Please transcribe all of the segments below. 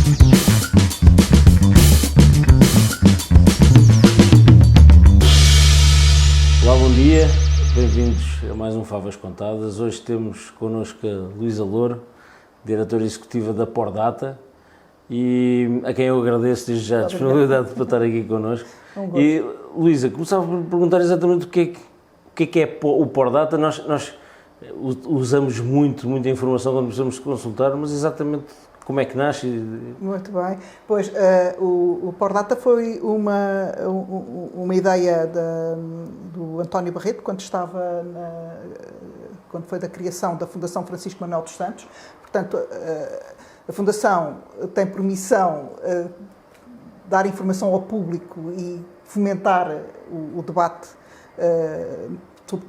Olá, bom dia, bem-vindos a mais um Favas Contadas. Hoje temos connosco a Luísa Louro, diretora executiva da Pordata, e a quem eu agradeço desde já a disponibilidade para estar aqui connosco. E Luísa, começava por perguntar exatamente o que é o Pordata. Nós usamos muita informação quando precisamos consultar, mas exatamente como é que nasce? Muito bem. Pois, o Pordata foi uma ideia do António Barreto, quando foi da criação da Fundação Francisco Manuel dos Santos. Portanto, a Fundação tem por missão dar informação ao público e fomentar o debate sobre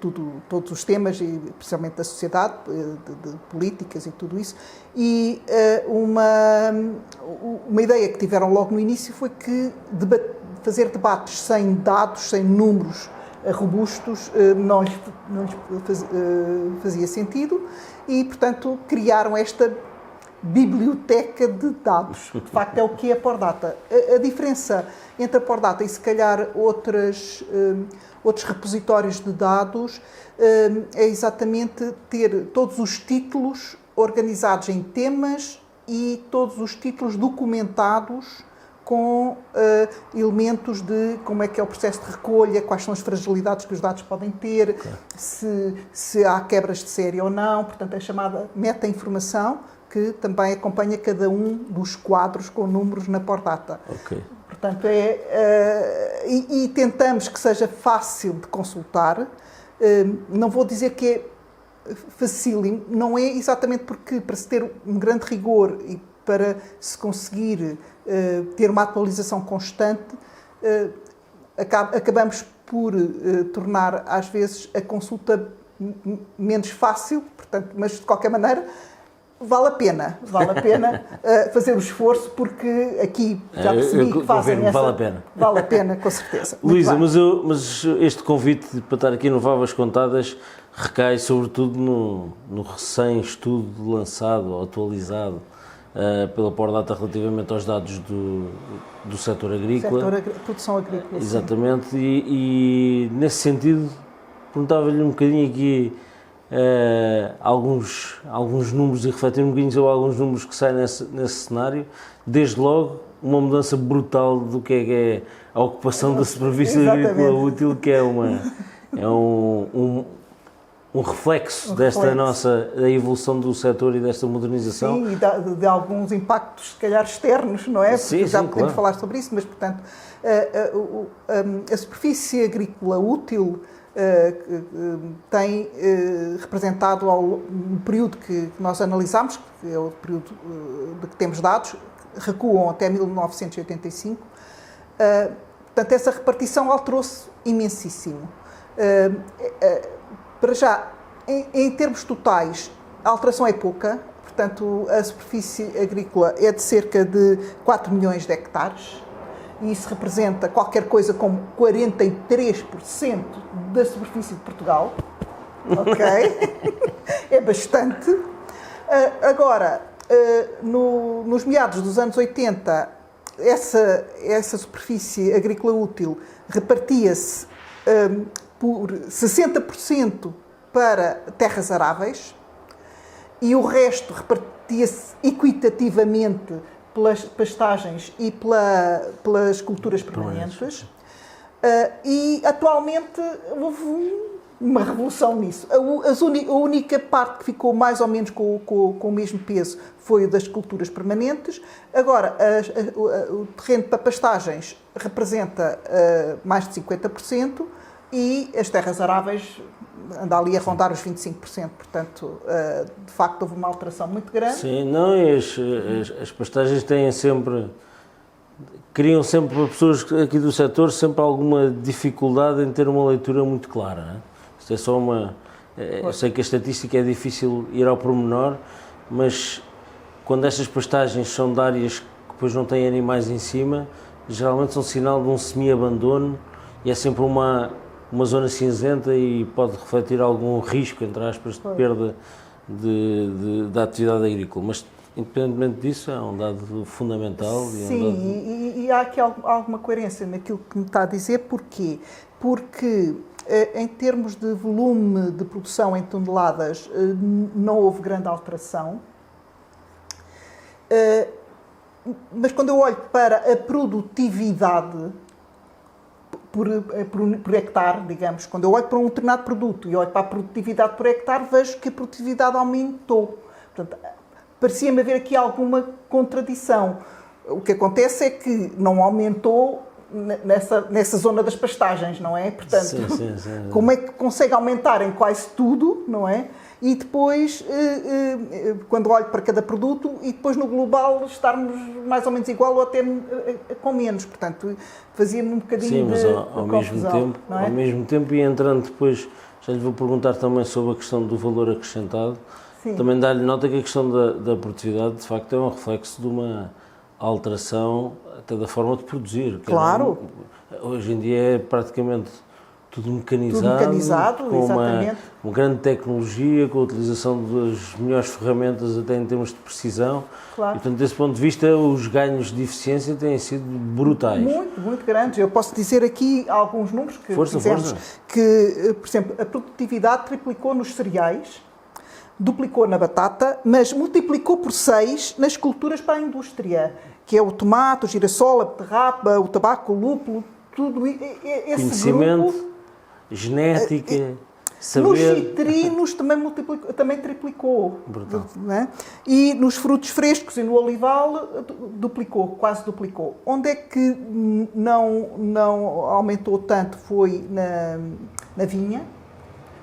todos os temas, e especialmente da sociedade, de políticas e tudo isso. E uma ideia que tiveram logo no início foi que fazer debates sem dados, sem números robustos, não lhes fazia sentido, e, portanto, criaram esta biblioteca de dados. De facto, é o que é a Pordata. A diferença entre a Pordata e, se calhar, outros repositórios de dados é exatamente ter todos os títulos organizados em temas e todos os títulos documentados com elementos de como é que é o processo de recolha, quais são as fragilidades que os dados podem ter, se há quebras de série ou não. Portanto, é chamada meta-informação, que também acompanha cada um dos quadros com números na Pordata. Okay. Portanto, e tentamos que seja fácil de consultar. Não vou dizer que é facílimo, não é exatamente porque, para se ter um grande rigor e para se conseguir ter uma atualização constante, acabamos por tornar, às vezes, a consulta menos fácil, portanto, mas, de qualquer maneira, vale a pena fazer o esforço, porque aqui já percebi que fazem essa... Vale a pena, com certeza. Luísa, mas este convite para estar aqui no Favas Contadas recai sobretudo no recém-estudo lançado, ou atualizado, pela Pordata relativamente aos dados do setor agrícola. Produção agrícola. Exatamente, e nesse sentido, perguntava-lhe um bocadinho aqui alguns números, e refletir um bocadinho sobre alguns números que saem nesse cenário. Desde logo, uma mudança brutal do que é a ocupação da superfície agrícola útil, que é um reflexo da evolução do setor e desta modernização. Sim, e de alguns impactos, se calhar, externos, não é? Porque já podemos falar sobre isso, mas, portanto, a superfície agrícola útil tem representado, no período que nós analisámos, que é o período de que temos dados, recuam até 1985, portanto, essa repartição alterou-se imensíssimo. Para já, em termos totais, a alteração é pouca, portanto, a superfície agrícola é de cerca de 4 milhões de hectares, e isso representa qualquer coisa como 43% da superfície de Portugal. Ok? É bastante. Agora, nos meados dos anos 80, essa superfície agrícola útil repartia-se por 60% para terras aráveis, e o resto repartia-se equitativamente pelas pastagens e pelas culturas permanentes. E atualmente houve uma revolução nisso. A única parte que ficou mais ou menos com o mesmo peso foi o das culturas permanentes. Agora, o terreno para pastagens representa mais de 50%, e as terras aráveis anda ali a rondar os 25%, portanto, de facto, houve uma alteração muito grande. Sim, não, e as pastagens criam sempre, para pessoas aqui do setor, sempre alguma dificuldade em ter uma leitura muito clara, não é? Isto é só eu sei que a estatística é difícil ir ao pormenor, mas quando estas pastagens são de áreas que depois não têm animais em cima, geralmente são sinal de um semi-abandono, e é sempre uma zona cinzenta, e pode refletir algum risco, entre aspas, de perda da atividade agrícola. Mas independentemente disso, é um dado fundamental. Sim, e há aqui alguma coerência naquilo que me está a dizer. Porquê? Porque, em termos de volume de produção em toneladas, não houve grande alteração. Mas quando eu olho para a produtividade por hectare, digamos, quando eu olho para um determinado produto e olho para a produtividade por hectare, vejo que a produtividade aumentou. Portanto, parecia-me haver aqui alguma contradição. O que acontece é que não aumentou nessa zona das pastagens, não é? Portanto, sim. Como é que consegue aumentar em quase tudo, não é? E depois, quando olho para cada produto, e depois no global estarmos mais ou menos igual ou até com menos. Portanto, fazia-me um bocadinho mas de ao confusão, não é? Ao mesmo tempo, e entrando depois, já lhe vou perguntar também sobre a questão do valor acrescentado. Sim. Também dar-lhe nota que a questão da produtividade, de facto, é um reflexo de uma alteração até da forma de produzir. Claro. Hoje em dia é praticamente tudo mecanizado, com uma grande tecnologia, com a utilização das melhores ferramentas até em termos de precisão. Claro. E, portanto, desse ponto de vista, os ganhos de eficiência têm sido brutais. Muito grandes. Eu posso dizer aqui alguns números que fizemos. Que, por exemplo, a produtividade triplicou nos cereais, duplicou na batata, mas multiplicou por 6 nas culturas para a indústria, que é o tomate, o girassol, a beterraba, o tabaco, o lúpulo, tudo esse conhecimento, grupo, genética, saber. Nos citrinos também triplicou. Né? E nos frutos frescos e no olival quase duplicou. Onde é que não aumentou tanto foi na vinha.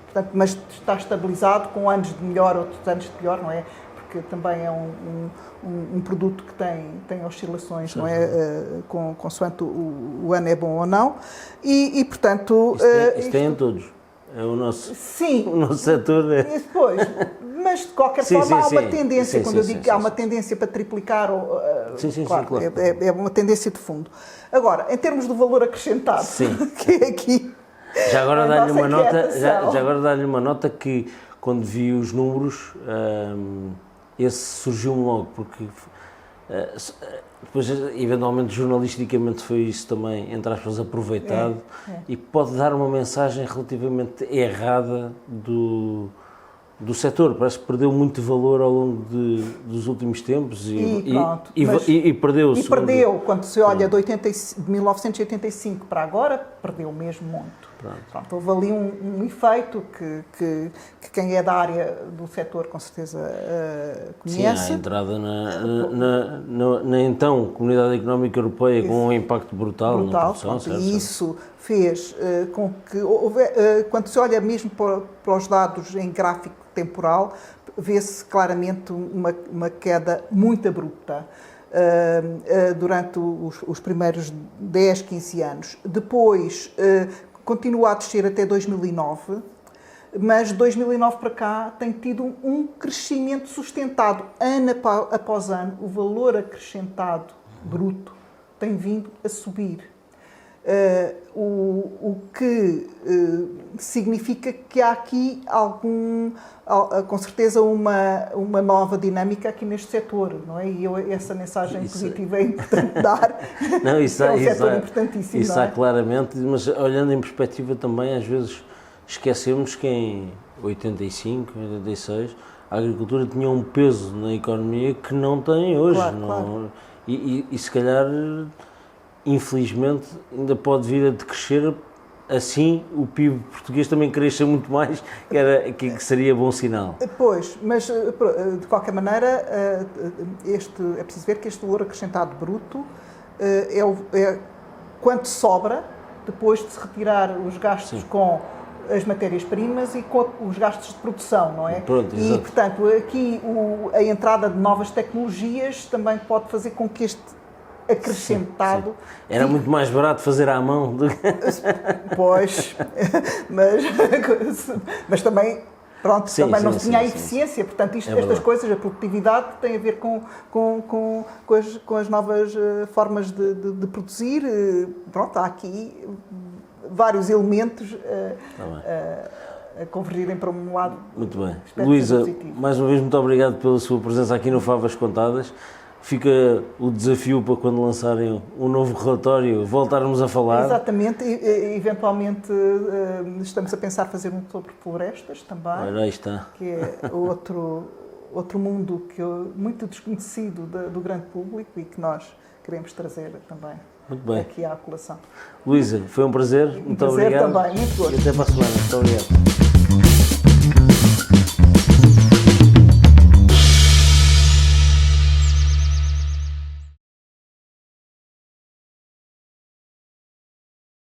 Portanto, mas está estabilizado, com anos de melhor, outros anos de pior, não é? Porque também é um produto que tem oscilações, não é? Consoante o ano é bom ou não. E portanto... Isso tem em todos. É o nosso, sim, o nosso setor. Pois, mas de qualquer forma há uma tendência, quando eu digo que há uma tendência para triplicar, claro. É uma tendência de fundo. Agora, em termos do valor acrescentado, que é aqui... Já agora dá-lhe uma nota que, quando vi os números, esse surgiu-me logo, porque depois, eventualmente, jornalisticamente foi isso também, entre aspas, aproveitado, e pode dar uma mensagem relativamente errada do setor. Parece que perdeu muito valor ao longo dos últimos tempos e perdeu-se. E perdeu, quando se olha de 1985 para agora, perdeu mesmo muito. Pronto, houve ali um efeito que quem é da área do setor com certeza conhece. Sim, a entrada na então Comunidade Económica Europeia com um impacto brutal na produção. Certo, e isso fez com que, quando se olha mesmo para os dados em gráfico temporal, vê-se claramente uma queda muito abrupta durante os primeiros 10, 15 anos. Depois continua a descer até 2009, mas de 2009 para cá tem tido um crescimento sustentado. Ano após ano, o valor acrescentado bruto tem vindo a subir. O que significa que há aqui com certeza uma nova dinâmica aqui neste setor, não é? E essa mensagem positiva é importante dar. Não, isso é um setor importantíssimo. Isso há claramente, mas olhando em perspectiva também, às vezes esquecemos que em 85, 86, a agricultura tinha um peso na economia que não tem hoje. Claro. E se calhar, infelizmente, ainda pode vir a decrescer. Assim, o PIB português também cresce muito mais, que seria bom sinal. Pois, mas de qualquer maneira, é preciso ver que este valor acrescentado bruto é quanto sobra depois de se retirar os gastos com as matérias-primas e com os gastos de produção, não é? Pronto, e, portanto, aqui a entrada de novas tecnologias também pode fazer com que este acrescentado... Sim. Era muito mais barato fazer à mão do que... Pois, mas também, pronto, também não se tinha a eficiência, portanto estas coisas, a produtividade tem a ver com as novas formas de produzir. Pronto, há aqui vários elementos a convergirem para um lado. Muito bem. Espero Luísa, que seja positivo. mais uma vez, muito obrigado pela sua presença aqui no Favas Contadas. Fica o desafio para quando lançarem um novo relatório voltarmos a falar. Exatamente, eventualmente estamos a pensar fazer um sobre florestas também, Ora, aí está. que é outro mundo muito desconhecido do grande público e que nós queremos trazer também Muito bem. aqui à colação. Luísa, foi um prazer. Muito prazer obrigado. também, muito gosto. E até para a semana. Muito obrigado.